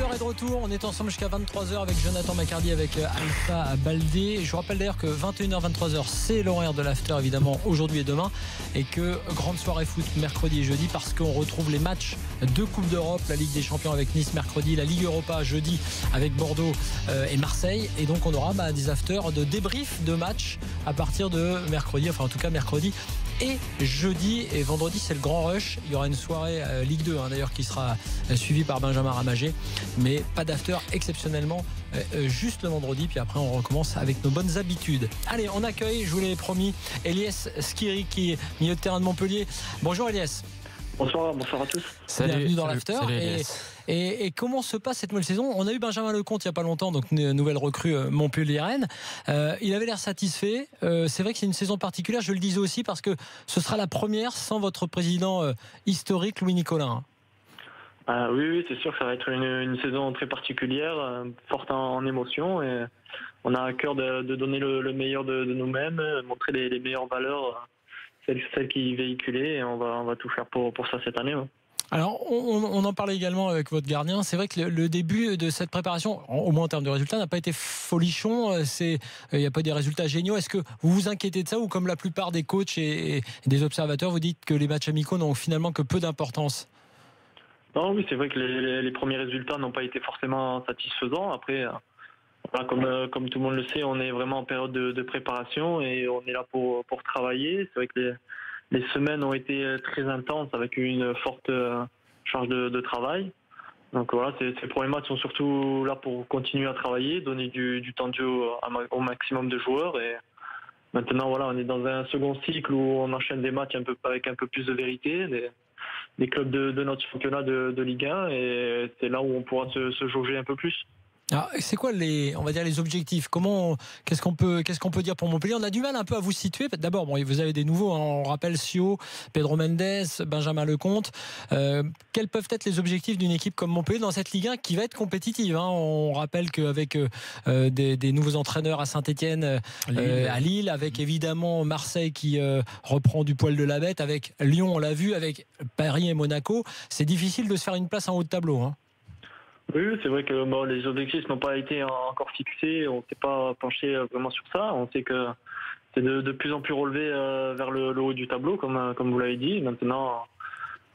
l'heure est de retour. On est ensemble jusqu'à 23h avec Jonathan Macardy, avec Alpha Baldé. Je vous rappelle d'ailleurs que 21h, 23h, c'est l'horaire de l'after, évidemment, aujourd'hui et demain. Et que grande soirée foot mercredi et jeudi, parce qu'on retrouve les matchs de Coupe d'Europe, la Ligue des Champions avec Nice mercredi, la Ligue Europa jeudi avec Bordeaux et Marseille. Et donc on aura des afters de débrief de matchs à partir de mercredi, enfin en tout cas mercredi et jeudi. Et vendredi, c'est le grand rush. Il y aura une soirée Ligue 2 d'ailleurs qui sera suivie par Benjamin Ramagé, mais pas d'after exceptionnellement juste le vendredi, puis après on recommence avec nos bonnes habitudes. Allez, on accueille, je vous l'avais promis, Elias Skiri, qui est milieu de terrain de Montpellier. Bonjour Elias. Bonsoir à tous. Bienvenue dans l'after. Et comment se passe cette nouvelle saison? On a eu Benjamin Lecomte il n'y a pas longtemps, donc une nouvelle recrue Montpellier-Rennes. Il avait l'air satisfait. C'est vrai que c'est une saison particulière, je le disais aussi, parce que ce sera la première sans votre président historique, Louis Nicolin. Oui, c'est sûr que ça va être une saison très particulière, forte en émotions. Et on a à cœur de donner le meilleur de nous-mêmes, montrer les meilleures valeurs, celles qui véhiculaient. Et on va tout faire pour ça cette année. Ouais. Alors, on en parlait également avec votre gardien. C'est vrai que le début de cette préparation, au moins en termes de résultats, n'a pas été folichon. Il n'y a pas des résultats géniaux. Est-ce que vous vous inquiétez de ça, ou comme la plupart des coachs et des observateurs, vous dites que les matchs amicaux n'ont finalement que peu d'importance? Non, oui, c'est vrai que les premiers résultats n'ont pas été forcément satisfaisants. Après, voilà, comme tout le monde le sait, on est vraiment en période de préparation et on est là pour travailler. C'est vrai que les semaines ont été très intenses avec une forte charge de travail. Donc voilà, ces premiers matchs sont surtout là pour continuer à travailler, donner du temps de jeu au maximum de joueurs. Et maintenant, voilà, on est dans un second cycle où on enchaîne des matchs avec un peu plus de vérité, des clubs de notre championnat de Ligue 1, et c'est là où on pourra se jauger un peu plus. Alors, c'est quoi les objectifs? Qu'est-ce qu'on peut dire pour Montpellier? On a du mal un peu à vous situer. D'abord, vous avez des nouveaux, on rappelle Sio, Pedro Mendes, Benjamin Lecomte. Quels peuvent être les objectifs d'une équipe comme Montpellier dans cette Ligue 1 qui va être compétitive? On rappelle qu'avec des nouveaux entraîneurs à Saint-Etienne, à Lille, avec évidemment Marseille qui reprend du poil de la bête, avec Lyon, on l'a vu, avec Paris et Monaco, c'est difficile de se faire une place en haut de tableau. Oui, c'est vrai que les objectifs n'ont pas été encore fixés, on ne s'est pas penché vraiment sur ça. On sait que c'est de plus en plus relevé vers le haut du tableau, comme vous l'avez dit. Maintenant,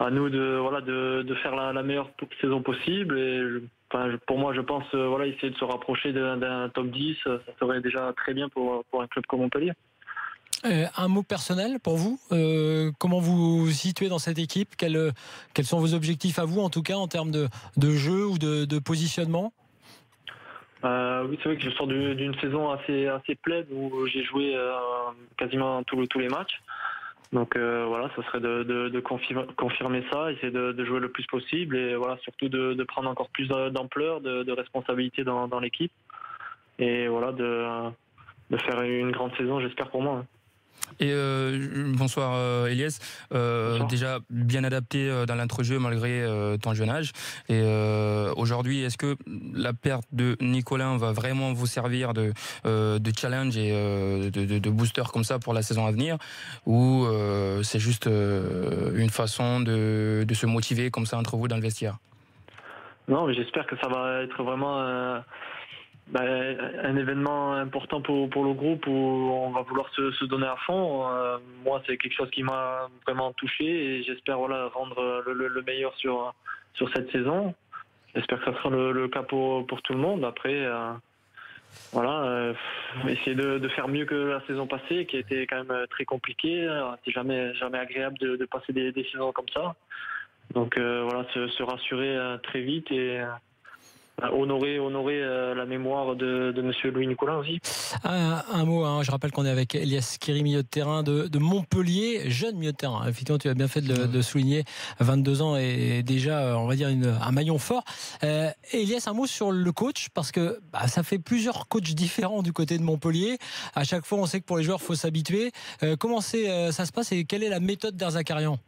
à nous de faire la meilleure saison possible. Et pour moi, je pense essayer de se rapprocher d'un top 10, ça serait déjà très bien pour un club comme Montpellier. Un mot personnel pour vous, comment vous vous situez dans cette équipe, quels sont vos objectifs à vous, en tout cas en termes de jeu ou de positionnement? Oui, c'est vrai que je sors d'une saison assez pleine où j'ai joué quasiment tous les matchs. Donc voilà, ça serait de confirmer ça, essayer de jouer le plus possible et voilà, surtout de prendre encore plus d'ampleur, de responsabilité dans l'équipe, et voilà, de faire une grande saison, j'espère, pour moi. Et bonsoir Elias, Bonsoir. déjà bien adapté dans l'entrejeu malgré ton jeune âge, et aujourd'hui, est-ce que la perte de Nicolin va vraiment vous servir de challenge et de booster comme ça pour la saison à venir, ou c'est juste une façon de se motiver comme ça entre vous dans le vestiaire? Non, mais j'espère que ça va être vraiment un événement important pour le groupe où on va vouloir se donner à fond. Moi, c'est quelque chose qui m'a vraiment touché et j'espère rendre le meilleur sur cette saison. J'espère que ça sera le cas pour tout le monde. Après, essayer de faire mieux que la saison passée, qui a été quand même très compliquée. C'est jamais agréable de passer des saisons comme ça. Donc se rassurer très vite et honorer la mémoire de monsieur Louis Nicolin aussi. Un mot, je rappelle qu'on est avec Elias Skiri, milieu de terrain de Montpellier, jeune milieu de terrain. Effectivement, tu as bien fait de souligner, 22 ans et déjà, on va dire, un maillon fort. Elias, un mot sur le coach, parce que ça fait plusieurs coachs différents du côté de Montpellier. À chaque fois, on sait que pour les joueurs, il faut s'habituer. Comment ça se passe et quelle est la méthode d'Erzakarian?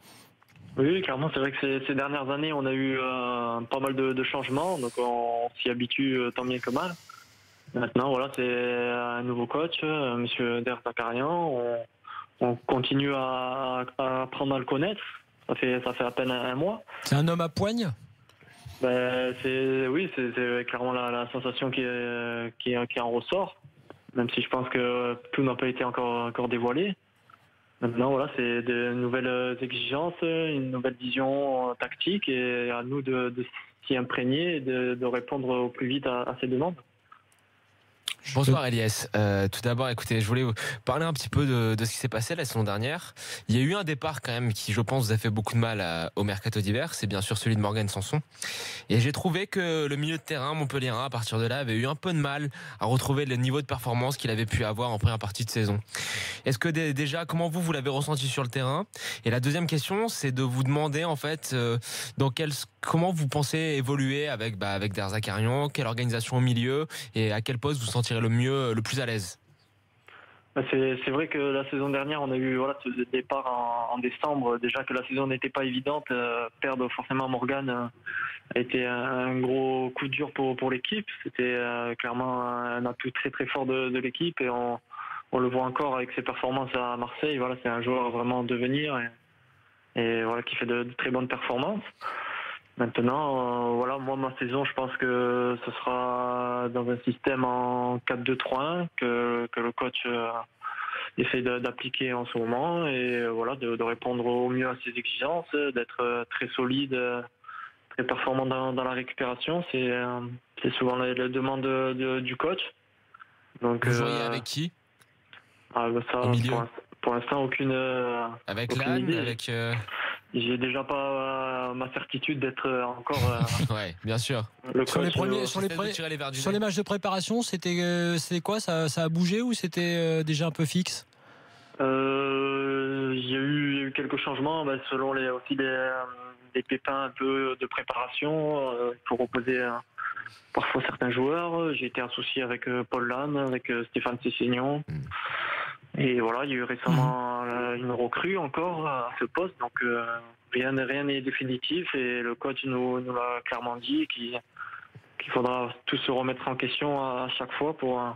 Oui, clairement, c'est vrai que ces dernières années, on a eu pas mal de changements, donc on s'y habitue tant bien que mal. Maintenant, voilà, c'est un nouveau coach, monsieur Erzakarian. On continue à apprendre à le connaître. Ça fait à peine un mois. C'est un homme à poigne? C'est clairement la sensation qui en ressort, même si je pense que tout n'a pas été encore dévoilé. Maintenant, voilà, c'est de nouvelles exigences, une nouvelle vision tactique, et à nous de s'y imprégner et de répondre au plus vite à ces demandes. Bonsoir Elias. Tout d'abord, écoutez, je voulais vous parler un petit peu de ce qui s'est passé la saison dernière. Il y a eu un départ quand même qui, je pense, vous a fait beaucoup de mal au mercato d'hiver. C'est bien sûr celui de Morgan Sanson. Et j'ai trouvé que le milieu de terrain montpelliérain, à partir de là, avait eu un peu de mal à retrouver le niveau de performance qu'il avait pu avoir en première partie de saison. Est-ce que déjà, comment vous l'avez ressenti sur le terrain? Et la deuxième question, c'est de vous demander en fait comment vous pensez évoluer avec Der Zakarian, quelle organisation au milieu et à quel poste vous sentirez le plus à l'aise? C'est vrai que la saison dernière, on a eu ce départ en décembre. Déjà que la saison n'était pas évidente, perdre forcément Morgan a été un gros coup dur pour l'équipe. C'était clairement un atout très très fort de l'équipe, et on le voit encore avec ses performances à Marseille. Voilà, c'est un joueur vraiment en devenir et voilà, qui fait de très bonnes performances. Maintenant, moi, ma saison, je pense que ce sera dans un système en 4-2-3-1 que le coach essaie d'appliquer en ce moment, et voilà, de répondre au mieux à ses exigences, d'être très solide, très performant dans la récupération. C'est souvent la demande du coach. Donc, vous joueriez avec qui au milieu? Pour l'instant, aucune idée. Avec J'ai déjà pas ma certitude d'être encore. Ouais, bien sûr. Sur les matchs de préparation, c'était quoi? Ça a bougé ou c'était déjà un peu fixe? Il y a eu quelques changements, selon des pépins un peu de préparation pour reposer parfois certains joueurs. J'ai été associé avec Paul Lannes, avec Stéphane Cessignon. Et voilà, il y a eu récemment une recrue encore à ce poste, donc rien n'est définitif, et le coach nous l'a clairement dit qu'il faudra tous se remettre en question à chaque fois pour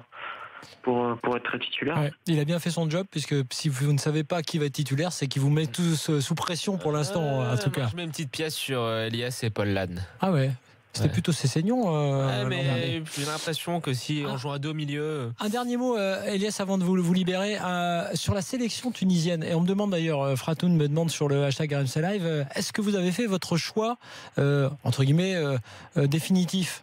être titulaire. Ouais, il a bien fait son job, puisque si vous ne savez pas qui va être titulaire, c'est qu'il vous met tous sous pression pour l'instant, en tout cas. Je mets une petite pièce sur Elias et Paul Lannes. Ah ouais. C'était plutôt Cessignon. Mais j'ai l'impression que si on joue à deux au milieu. Un dernier mot, Elias, avant de vous libérer, sur la sélection tunisienne. Et on me demande d'ailleurs, Fratoun me demande sur le hashtag RMC Live, est-ce que vous avez fait votre choix, entre guillemets, définitif?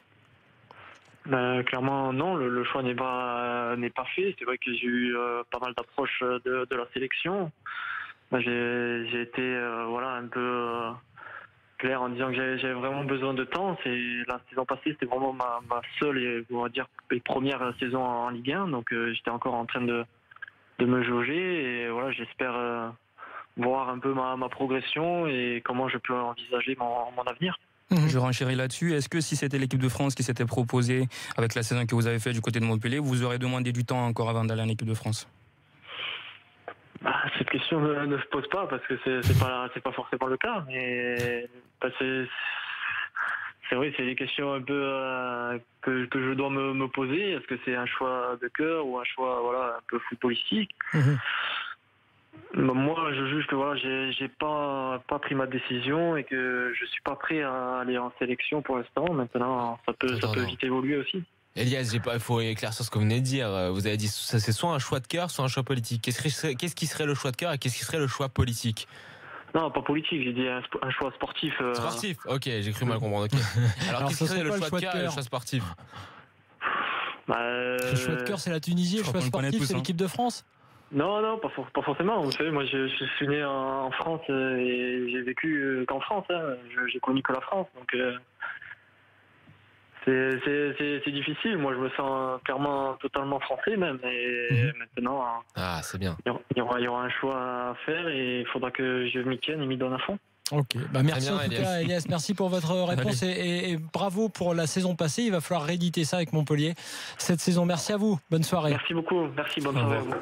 Clairement non, le choix n'est pas fait. C'est vrai que j'ai eu pas mal d'approches de la sélection. J'ai été un peu clair en disant que j'avais vraiment besoin de temps. La saison passée, c'était vraiment ma seule et on va dire première saison en Ligue 1, donc j'étais encore en train de me jauger, et voilà, j'espère voir un peu ma progression et comment je peux envisager mon avenir. Je renchéris là-dessus. Est-ce que si c'était l'équipe de France qui s'était proposée avec la saison que vous avez faite du côté de Montpellier, vous aurez demandé du temps encore avant d'aller en équipe de France? Cette question ne se pose pas, parce que c'est pas forcément le cas, mais c'est vrai, c'est des questions un peu que je dois me poser. Est-ce que c'est un choix de cœur ou un choix un peu footballistique? Moi, je juge que j'ai pas pris ma décision et que je suis pas prêt à aller en sélection pour l'instant. Maintenant, ça peut vite évoluer aussi. Elias, il faut éclaircir ce que vous venez de dire. Vous avez dit ça, c'est soit un choix de cœur, soit un choix politique. Qu'est-ce qui serait le choix de cœur et qu'est-ce qui serait le choix politique? Non, pas politique, j'ai dit un choix sportif. Sportif, ok, j'ai cru mal comprendre. Okay. Alors qu'est-ce qui serait le choix de cœur et le choix sportif? Le choix de cœur, c'est la Tunisie, le choix sportif, c'est l'équipe de France? Non, pas forcément. Vous savez, moi, je suis né en France et j'ai vécu qu'en France. J'ai connu que la France, donc c'est difficile. Moi, je me sens clairement totalement français même. Et maintenant, c'est bien. Il y aura un choix à faire, et il faudra que je m'y tienne et m'y donne à fond. Ok, merci en tout cas, Elias, merci pour votre réponse et bravo pour la saison passée. Il va falloir rééditer ça avec Montpellier cette saison. Merci à vous, bonne soirée. Merci beaucoup, merci, bonne soirée à vous.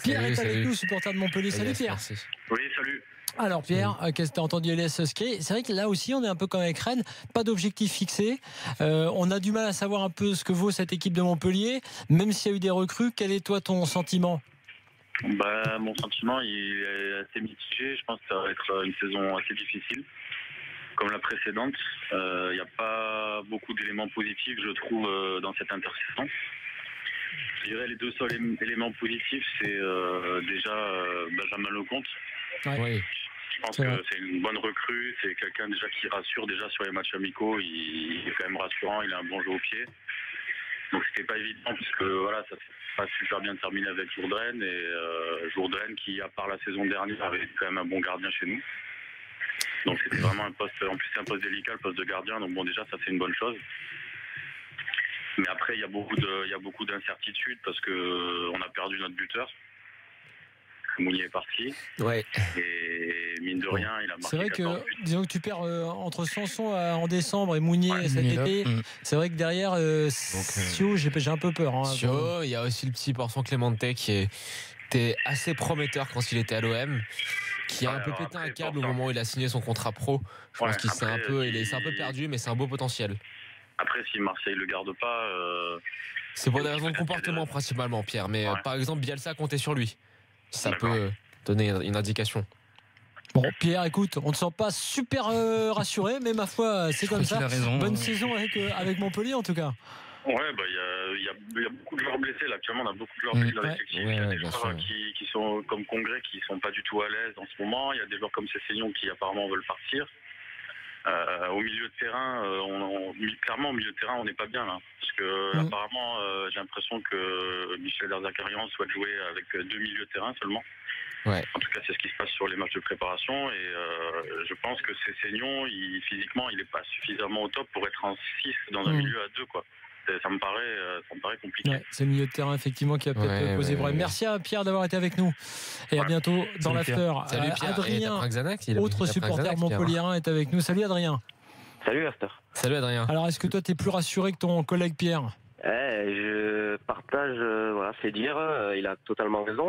Pierre est avec nous, supporter de Montpellier. Salut Pierre. Merci. Oui, salut. Alors Pierre, qu'est-ce que tu as entendu Elias Skiri? C'est vrai que là aussi on est un peu comme avec Rennes, pas d'objectif fixé, on a du mal à savoir un peu ce que vaut cette équipe de Montpellier, même s'il y a eu des recrues. Quel est toi ton sentiment? Mon sentiment, il est assez mitigé. Je pense que ça va être une saison assez difficile. comme la précédente. Il n'y a pas beaucoup d'éléments positifs, je trouve, dans cette intersaison. Je dirais les deux seuls éléments positifs, c'est déjà Benjamin Lecomte. Oui. Je pense que c'est une bonne recrue, c'est quelqu'un déjà qui rassure déjà sur les matchs amicaux, il est quand même rassurant, il a un bon jeu au pied. Donc c'était pas évident parce que voilà, ça s'est pas super bien terminé avec Jourdain et Jourdain qui, à part la saison dernière, avait quand même un bon gardien chez nous. Donc c'était vraiment un poste, en plus c'est un poste délicat, le poste de gardien, donc bon déjà ça c'est une bonne chose. Mais après il y a beaucoup d'incertitudes parce que on a perdu notre buteur. Mounier est parti. Ouais. Et mine de rien, il a marqué. C'est vrai 14 que, buts. disons que tu perds entre Sanson en décembre et Mounier cet été. C'est vrai que derrière, Sio, j'ai un peu peur. Hein, Sio, il y a aussi le petit Porson Clemente qui était assez prometteur quand il était à l'OM, qui a un peu pété un câble au moment où il a signé son contrat pro. Je pense qu'il s'est un peu perdu, mais c'est un beau potentiel. Après, si Marseille le garde pas. C'est pour des raisons de comportement principalement, Pierre. Mais par exemple, Bielsa comptait sur lui. Ça peut donner une indication. Bon, Pierre, écoute, on ne te sent pas super rassuré, mais ma foi, c'est comme ça. Bonne saison avec Montpellier, en tout cas. Ouais, il y a beaucoup de joueurs blessés là. Actuellement, on a beaucoup de joueurs blessés dans l'effectif. Il y a des joueurs qui sont comme Congrès qui sont pas du tout à l'aise en ce moment. Il y a des joueurs comme Cessignon qui apparemment veulent partir. Au milieu de terrain, clairement au milieu de terrain, on n'est pas bien là, parce que apparemment, j'ai l'impression que Michel Derzakarian souhaite jouer avec 2 milieux de terrain seulement. Ouais. En tout cas, c'est ce qui se passe sur les matchs de préparation, et je pense que Cessignon, physiquement, il n'est pas suffisamment au top pour être en 6 dans un milieu à 2, quoi. Ça me paraît compliqué. Ouais, c'est le milieu de terrain effectivement qui a peut-être posé problème. Merci à Pierre d'avoir été avec nous et à bientôt dans l'after. Salut Pierre. Adrien, autre supporter montpelliérain, est avec nous. Salut Adrien. Salut After. Salut Adrien. Alors est-ce que toi t'es plus rassuré que ton collègue Pierre? Je partage, c'est dire, il a totalement raison.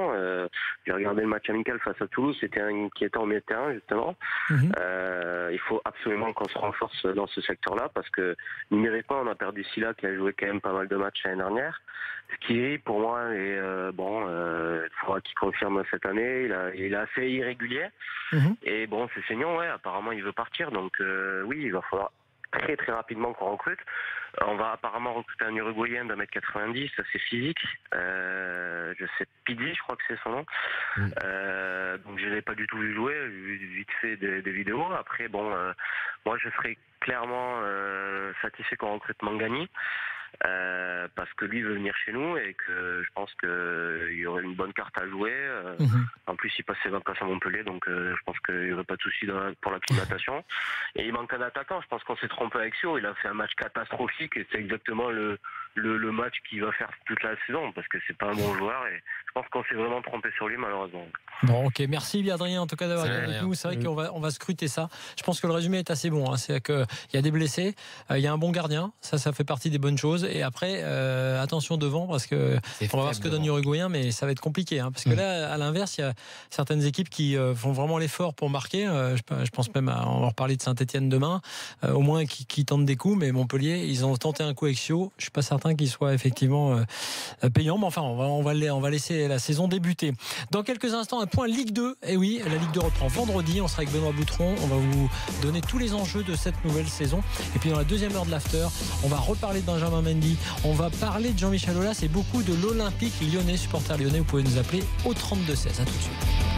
J'ai regardé le match amical face à Toulouse, c'était inquiétant au milieu de terrain justement. Il faut absolument qu'on se renforce dans ce secteur-là parce que numériquement on a perdu Silla qui a joué quand même pas mal de matchs l'année dernière. Ce qui pour moi est il faudra qu'il confirme cette année. Il est assez irrégulier. Et bon, c'est Cessignon, apparemment il veut partir, donc oui, il va falloir très très rapidement qu'on recrute. On va apparemment recruter un Uruguayen d'1m90, assez physique. Je sais, Pizzi, je crois que c'est son nom. Donc je l'ai pas du tout vu jouer, j'ai vu vite fait des vidéos. Après, moi je serais clairement satisfait qu'on recrute Mangani. Parce que lui veut venir chez nous et que je pense qu'il y aurait une bonne carte à jouer. En plus, il passe ses vacances à Montpellier, donc je pense qu'il n'y aurait pas de souci pour l'acclimatation. Et il manque un attaquant. Je pense qu'on s'est trompé avec Sio. Il a fait un match catastrophique et c'est exactement le match qu'il va faire toute la saison parce que c'est pas un bon joueur et je pense qu'on s'est vraiment trompé sur lui malheureusement. Bon, ok, merci Adrien en tout cas d'avoir été avec nous. C'est vrai qu'on va scruter ça. Je pense que le résumé est assez bon. C'est qu'il y a des blessés, il y a un bon gardien, ça fait partie des bonnes choses. Et après, attention devant parce que on va voir ce que donne l'Uruguayen, mais ça va être compliqué. Parce que là, à l'inverse, il y a certaines équipes qui font vraiment l'effort pour marquer. Je pense même on va reparler de Saint-Etienne demain, au moins qui tentent des coups. Mais Montpellier, ils ont tenté un coup avec Sio. Je suis pas certain qu'il soit effectivement payant, mais enfin, on va laisser la saison débuter. Dans quelques instants, un point Ligue 2. Et oui, la Ligue 2 reprend vendredi. On sera avec Benoît Boutron. On va vous donner tous les enjeux de cette nouvelle saison. Et puis dans la deuxième heure de l'after, on va reparler de Benjamin Mendy. On va parler de Jean-Michel Aulas et beaucoup de l'Olympique lyonnais, supporter lyonnais. Vous pouvez nous appeler au 32-16. À tout de suite.